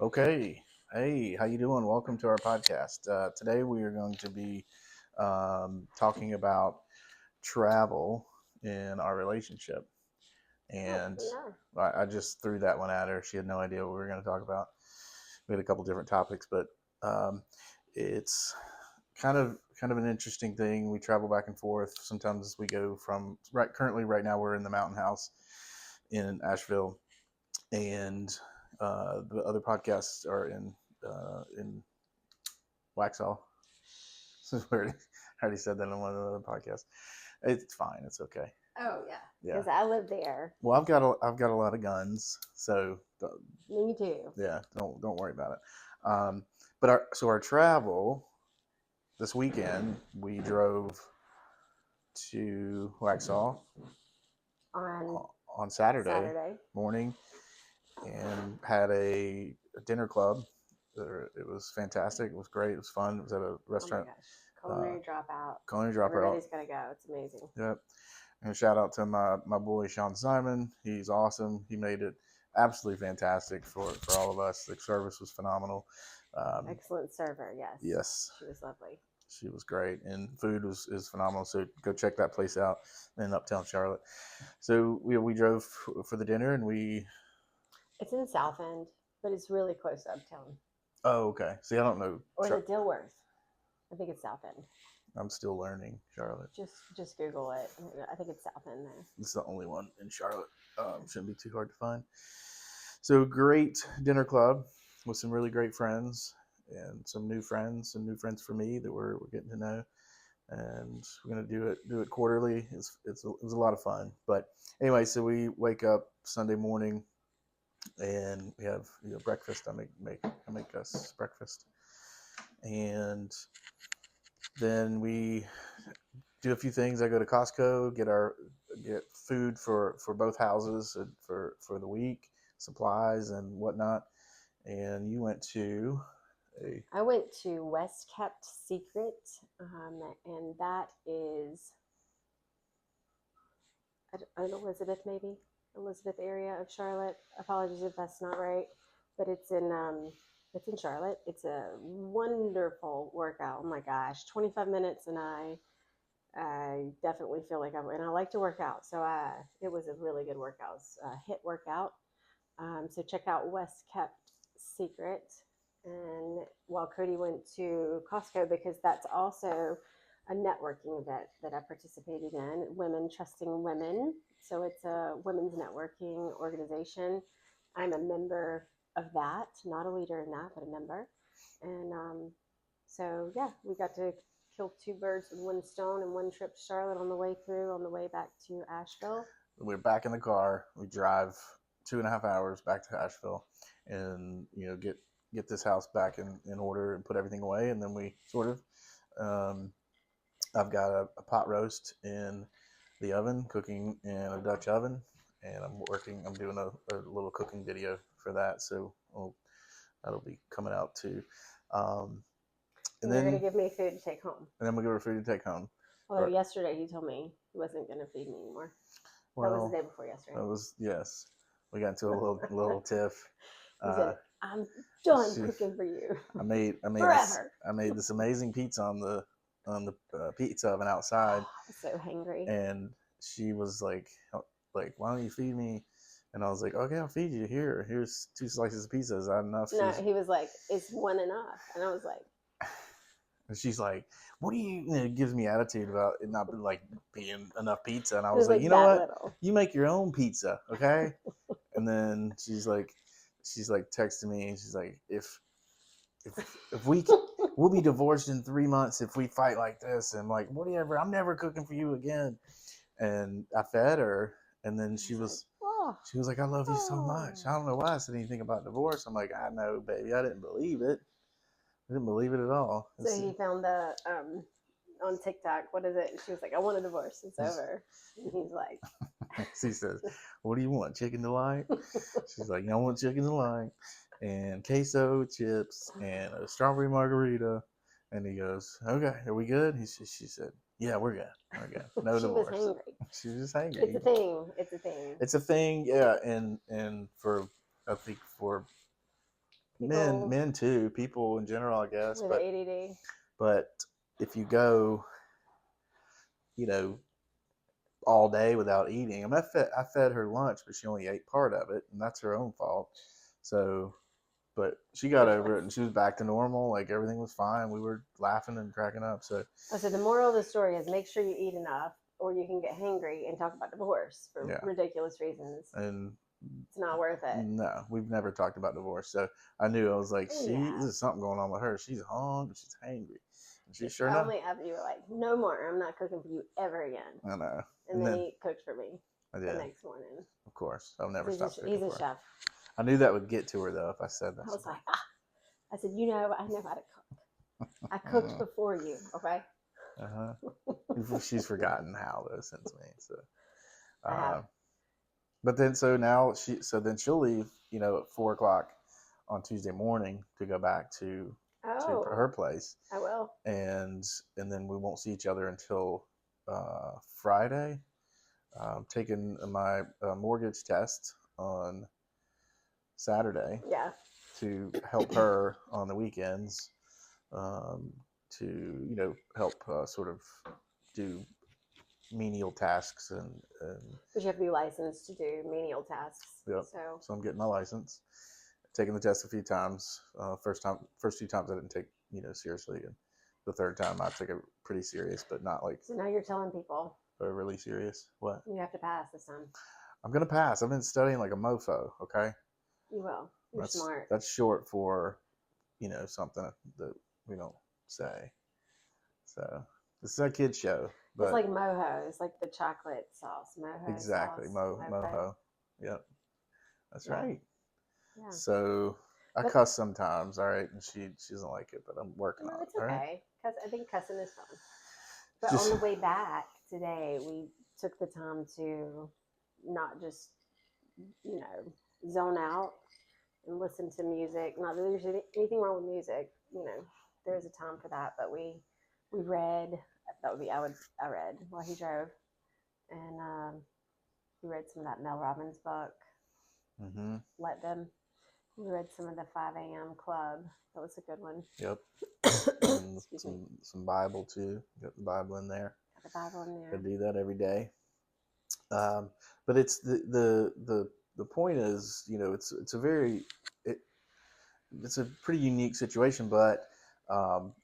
Okay. Hey, how you doing? Welcome to our podcast. Today we are going to be talking about travel in our relationship. Oh, And we are. I just threw that one at her. She had no idea what we were going to talk about. We had a couple different topics, but it's kind of an interesting thing. We travel back and forth. Sometimes we go from currently right now we're in the mountain house in Asheville, and the other podcasts are in Waxhaw. This is weird. I already said that on one of the other podcasts. It's fine. It's okay. Oh yeah, Yeah. because I live there. Well, I've got a lot of guns, so Me too. yeah, don't worry about it. But our travel this weekend, we drove to Waxhaw On on Saturday Saturday. morning and had a dinner club. It was fantastic. It was great. It was fun. It was at a restaurant. Oh my gosh, culinary dropout. Culinary Dropout. Everybody's gotta go. It's amazing. Yep. And shout out to my boy Sean Simon. He's awesome. He made it absolutely fantastic for all of us. The service was phenomenal. Excellent server. Yes. Yes. She was lovely. She was great, and food is phenomenal. So go check that place out in Uptown Charlotte. So we drove for the dinner, and It's in South End, but it's really close to Uptown. Oh, okay. See, I don't know. Or is it Dilworth? I think it's South End. I'm still learning Charlotte. Just Google it. I think it's South End there. It's the only one in Charlotte. Shouldn't be too hard to find. So great dinner club with some really great friends and some new friends for me that we're getting to know. And we're gonna do it quarterly. It was a lot of fun. But anyway, so we wake up Sunday morning and we have breakfast. I make us breakfast, and then we do a few things. I go to Costco, get food for both houses for the week, supplies and whatnot. And you went to I went to West Kept Secret, and that is Elizabeth, maybe Elizabeth area of Charlotte. Apologies if that's not right, but it's in Charlotte. It's a wonderful workout. Oh my gosh, 25 minutes, and I definitely feel like and I like to work out, so it was a really good workout. It was a HIIT workout. So check out West Kept Secret. And while Cody went to Costco, because that's also a networking event that I participated in, Women Trusting Women. So it's a women's networking organization. I'm a member of that, not a leader in that, but a member. And so, yeah, we got to kill two birds with one stone in one trip to Charlotte on the way back to Asheville. We're back in the car. We drive 2.5 hours back to Asheville and, get this house back in order and put everything away. And then we sort of, I've got a pot roast in the oven, cooking in a Dutch oven, and I'm doing a little cooking video for that. So that'll be coming out too. And then you're going to give me food to take home. And then we'll give her food to take home. Although yesterday he told me he wasn't going to feed me anymore. Well, that was the day before yesterday. That was, yes. We got into a little tiff. He said, I'm done cooking for you. I made this amazing pizza on the pizza oven outside. I'm so hangry. And she was like, why don't you feed me? And I was like, okay, I'll feed you. Here's 2 slices of pizza. Is that enough? No, he was like, is one enough? And I was like, and she's like, what do you gives me attitude about it not like being enough pizza. And I was like, you know what? Little. You make your own pizza, okay? And then she's like texting me, and she's like, if we'll be divorced in 3 months if we fight like this. And I'm like, whatever, I'm never cooking for you again. And I fed her, and then she was like, I love you so much. I don't know why I said anything about divorce. I'm like, I know, baby. I didn't believe it. I didn't believe it at all. So he found the on TikTok, what is it? She was like, I want a divorce. It's over. And he's like, she says, what do you want? Chicken delight? She's like, I want chicken delight and queso chips and a strawberry margarita. And he goes, okay, are we good? She said, yeah, we're good. No divorce. Was hangry. She was just hangry. It's a thing. It's a thing, yeah. And for, I think for men too, people in general, I guess. With But ADD. but if you go, all day without eating, I mean, I fed her lunch, but she only ate part of it, and that's her own fault. So, but she got over it, and she was back to normal. Like everything was fine. We were laughing and cracking up. So the moral of the story is make sure you eat enough, or you can get hangry and talk about divorce for ridiculous reasons. And it's not worth it. No, we've never talked about divorce. So I knew, I was like, this is something going on with her. She's hungry. She's hangry. And she sure enough. Only after you were like, no more. I'm not cooking for you ever again. I know. And then he cooked for me the next morning. Of course. I'll never stop cooking He's a chef. I knew that would get to her, though, if I said that. I was like, I said, I know how to cook. I cooked before you, okay? She's forgotten how, though, since me. So, but then, then she'll leave, at 4:00 on Tuesday morning to go back to her place. I will. And then we won't see each other until Friday. Taking my mortgage test on Saturday. Yeah. To help her on the weekends, to help sort of do menial tasks and. But you have to be licensed to do menial tasks. Yep. So I'm getting my license. Taking the test a few times. First 2 times I didn't take seriously, and the third time I took it pretty serious, but not like. So now you're telling people. Really serious. What? You have to pass this time. I'm gonna pass. I've been studying like a mofo. Okay. You will. You're smart. That's short for, something that we don't say. So this is a kid's show. But it's like mojo. It's like the chocolate sauce. Mojo. Exactly. Sauce. Mojo. Yep. That's right. Yeah. So I cuss sometimes, all right, and she doesn't like it, but I'm working on it. It's okay. Right? Cause I think cussing is fun. But on the way back today, we took the time to not just, zone out and listen to music. Not that there's anything wrong with music, there's a time for that. But we read. I read while he drove, and we read some of that Mel Robbins book. Mm-hmm. Let Them. We read some of the 5 a.m. Club. That was a good one. Yep. some Bible too. Got the Bible in there. Got the Bible in there. I do that every day. But it's the point is, it's a pretty unique situation, but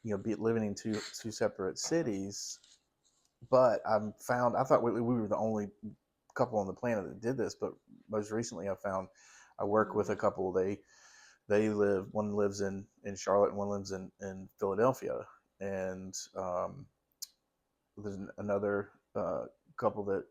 be living in two separate cities. But I thought we were the only couple on the planet that did this, but most recently I work with a couple. One lives in Charlotte and one lives in Philadelphia, and there's another couple that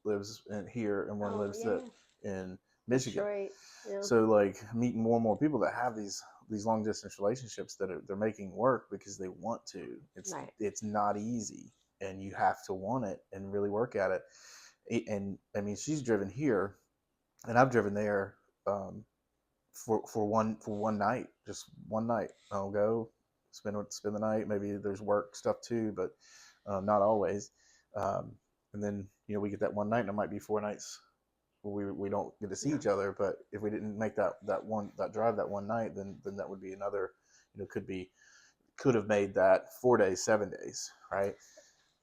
lives in here, and one lives in Michigan. Detroit, yeah. So like meeting more and more people that have these long distance relationships that they're making work because they want to. It's not easy, and you have to want it and really work at it. And I mean, she's driven here, and I've driven there for one night, just one night. I'll go spend the night. Maybe there's work stuff too, but not always. And then we get that one night, and it might be 4 nights where we don't get to see each other. But if we didn't make that drive that one night, then that would be another. Could have made that 4 days, 7 days, right?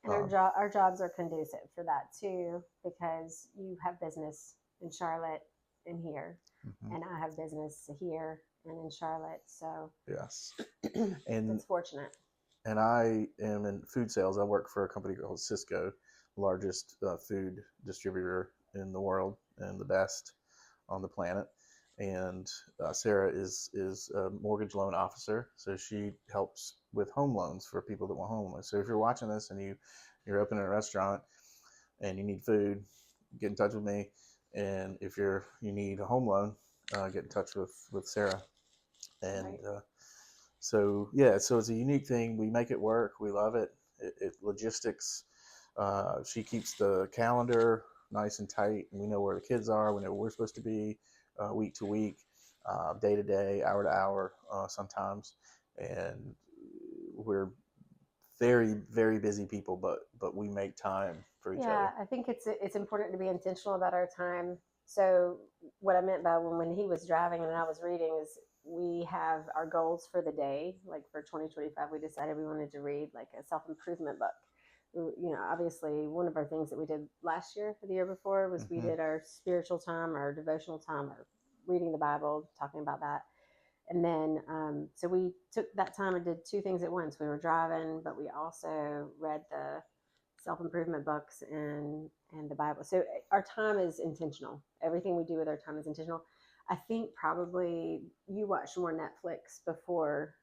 And our jobs are conducive for that too, because you have business in Charlotte and here, and I have business here and in Charlotte. So yes, and it's fortunate. And I am in food sales. I work for a company called Cisco, largest food distributor in the world and the best on the planet. And Sarah is a mortgage loan officer, so she helps with home loans for people that want home loans. So if you're watching this and you're opening a restaurant and you need food, get in touch with me. And if you need a home loan, get in touch with Sarah. And so it's a unique thing. We make it work. We love it. Logistics. She keeps the calendar nice and tight, and we know where the kids are. We know where we're supposed to be. Week to week, day to day, hour to hour, sometimes, and we're very, very busy people, but we make time for each other. Yeah, I think it's important to be intentional about our time. So what I meant by when he was driving and I was reading is we have our goals for the day. Like for 2025, we decided we wanted to read like a self-improvement book. Obviously one of our things that we did last year or the year before was we did our spiritual time, our devotional time, or reading the Bible, talking about that. And then, so we took that time and did two things at once. We were driving, but we also read the self-improvement books and the Bible. So our time is intentional. Everything we do with our time is intentional. I think probably you watched more Netflix before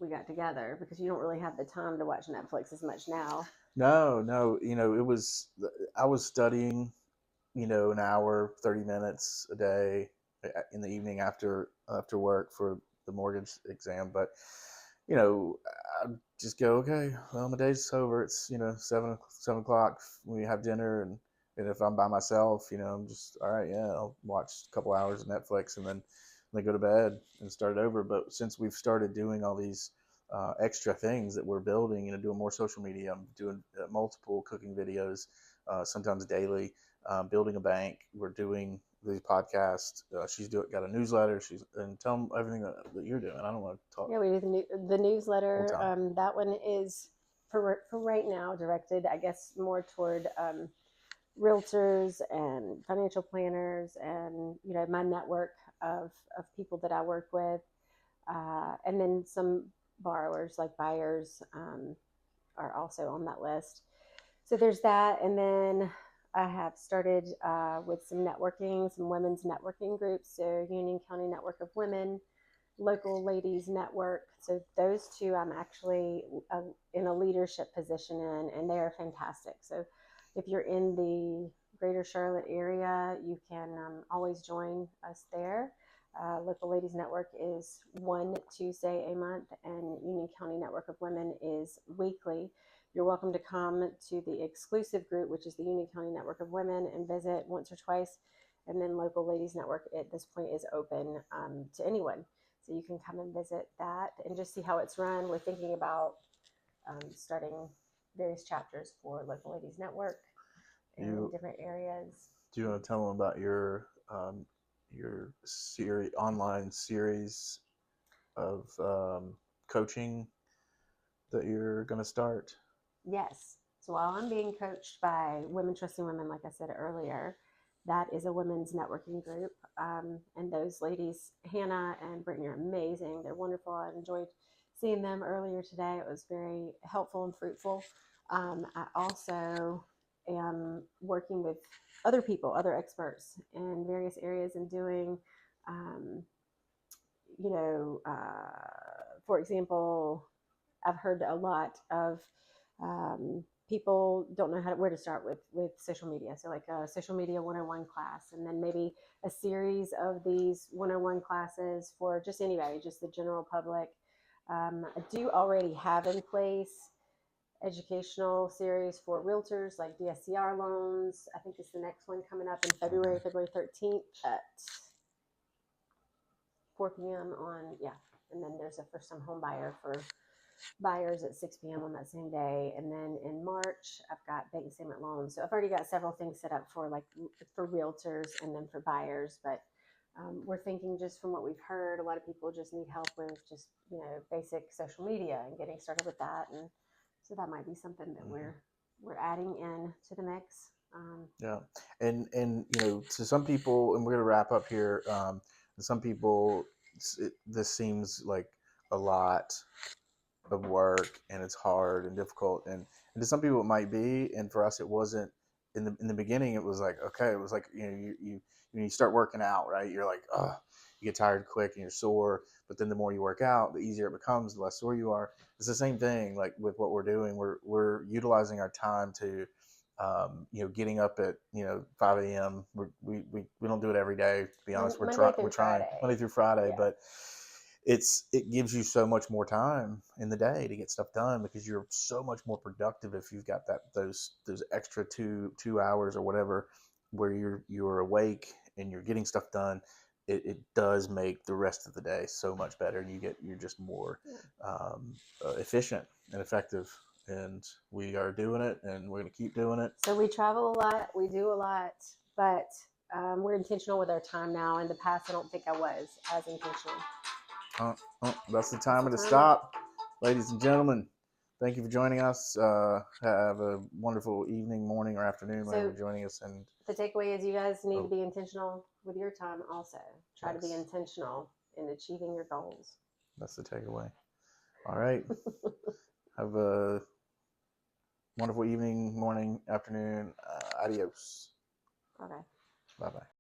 we got together, because you don't really have the time to watch Netflix as much now. No, I was studying, an hour, 30 minutes a day in the evening after work for the mortgage exam. But, I just go, okay, well, my day's over. It's, 7 o'clock. We have dinner. And if I'm by myself, I'm just, all right, yeah, I'll watch a couple hours of Netflix and then go to bed and start over. But since we've started doing all these extra things that we're building, doing more social media, I'm doing multiple cooking videos, sometimes daily, building a bank. We're doing these podcasts. She's got a newsletter. And tell them everything that you're doing. I don't want to talk. Yeah, we do the newsletter. That one is for right now directed, I guess, more toward realtors and financial planners, and my network of people that I work with, and then some borrowers, like buyers, are also on that list. So there's that. And then I have started with some women's networking groups. So Union County Network of Women, Local Ladies Network. So those two I'm actually in a leadership position in, and they are fantastic. So if you're in the greater Charlotte area, you can always join us there. Local Ladies Network is one Tuesday a month, and Union County Network of Women is weekly. You're welcome to come to the exclusive group, which is the Union County Network of Women, and visit once or twice. And then Local Ladies Network at this point is open to anyone. So you can come and visit that and just see how it's run. We're thinking about starting various chapters for Local Ladies Network in different areas. Do you want to tell them about your online series of coaching that you're going to start? Yes. So while I'm being coached by Women Trusting Women, like I said earlier, that is a women's networking group. And those ladies, Hannah and Brittany, are amazing. They're wonderful. I enjoyed seeing them earlier today. It was very helpful and fruitful. I also am working with other people, other experts in various areas, and doing, for example, I've heard a lot of people don't know where to start with social media. So like a social media 101 class, and then maybe a series of these 101 classes for just anybody, just the general public. I do already have in place educational series for realtors, like DSCR loans. I think it's the next one coming up in February 13th at 4 p.m. And then there's a first time home buyer for buyers at 6 p.m. on that same day. And then in March, I've got bank statement loans. So I've already got several things set up for realtors and then for buyers. But we're thinking, just from what we've heard, a lot of people just need help with just, basic social media and getting started with that. And so that might be something that we're adding in to the mix. Yeah. And to some people, and we're going to wrap up here. Some people, this seems like a lot of work, and it's hard and difficult, and to some people it might be, and for us it wasn't. In the beginning it was like, okay, it was like, you start working out, right? You're like, oh, you get tired quick and you're sore, but then the more you work out, the easier it becomes, the less sore you are. It's the same thing like with what we're doing. We're utilizing our time to getting up at 5 a.m. We don't do it every day, to be honest. We're trying Monday through Friday, yeah. But it gives you so much more time in the day to get stuff done, because you're so much more productive if you've got those extra two hours or whatever, where you're awake and you're getting stuff done. It does make the rest of the day so much better, and you're just more efficient and effective. And we are doing it, and we're going to keep doing it. So we travel a lot, we do a lot, but we're intentional with our time now. In the past, I don't think I was as intentional. That's the time to stop. Ladies and gentlemen, thank you for joining us. Have a wonderful evening, morning, or afternoon whenever you're joining us. And the takeaway is you guys need to be intentional with your time also. Try to be intentional in achieving your goals. That's the takeaway. All right. Have a wonderful evening, morning, afternoon. Adios. Okay. Bye-bye.